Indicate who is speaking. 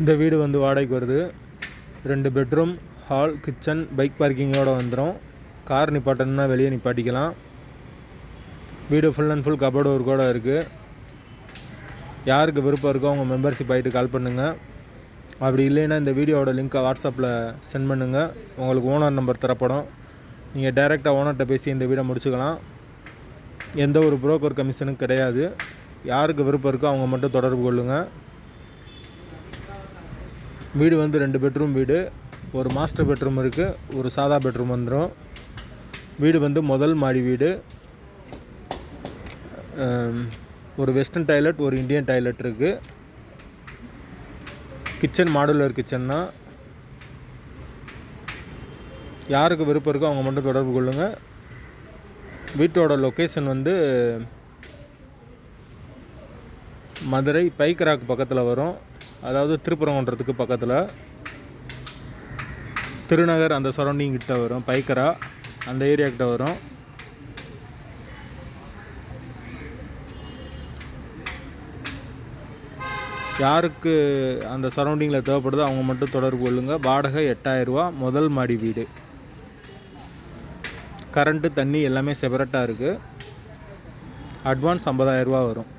Speaker 1: இந்த வீடு வந்து வாடகைக்கு வருது. 2 பெட்ரூம், ஹால், கிச்சன், பைக் பார்க்கிங்கோடு வந்துடும். கார் நிப்பாட்டணுன்னா வெளியே நிப்பாட்டிக்கலாம். வீடு ஃபுல் அண்ட் ஃபுல் கபோர்டு ஒர்க்கோடு இருக்குது. யாருக்கு விருப்பம் இருக்கோ அவங்க மெம்பர்ஷிப் ஆகிட்டு கால் பண்ணுங்கள். அப்படி இல்லைன்னா இந்த வீடியோவோட லிங்க்கை வாட்ஸ்அப்பில் சென்ட் பண்ணுங்கள். உங்களுக்கு ஓனர் நம்பர் தரப்படும். நீங்கள் டைரெக்டாக ஓனர்கிட்ட பேசி இந்த வீடை முடிச்சுக்கலாம். எந்த ஒரு புரோக்கர் கமிஷனும் கிடையாது. யாருக்கு விருப்பம் இருக்கோ அவங்க மட்டும் தொடர்பு கொள்ளுங்கள். வீடு வந்து 2 பெட்ரூம் வீடு, ஒரு மாஸ்டர் பெட்ரூம் இருக்குது, ஒரு சாதா பெட்ரூம் வந்துடும். வீடு வந்து முதல் மாடி வீடு. ஒரு வெஸ்டர்ன் டாய்லெட், ஒரு இந்தியன் டாய்லெட் இருக்குது. கிச்சன் மாடுலர் கிச்சன் தான். யாருக்கு விருப்பம் இருக்கோ அவங்க மட்டும் தொடர்பு கொள்ளுங்கள். வீட்டோட லொக்கேஷன் வந்து மதுரை பைக்கராக்கு பக்கத்தில் வரும். அதாவது திருப்பரங்குன்றத்துக்கு பக்கத்தில், திருநகர் அந்த சரௌண்டிங் கிட்ட வரும். பைக்கரா அந்த ஏரியா கிட்ட வரும். யாருக்கு அந்த சரௌண்டிங்கில் தேவைப்படுதோ அவங்க மட்டும் தொடர்பு கொள்ளுங்கள். வாடகை 8000 ரூபா. முதல் மாடி வீடு. கரண்ட்டு, தண்ணி எல்லாமே செப்பரேட்டாக இருக்குது. அட்வான்ஸ் 50,000 ரூபா வரும்.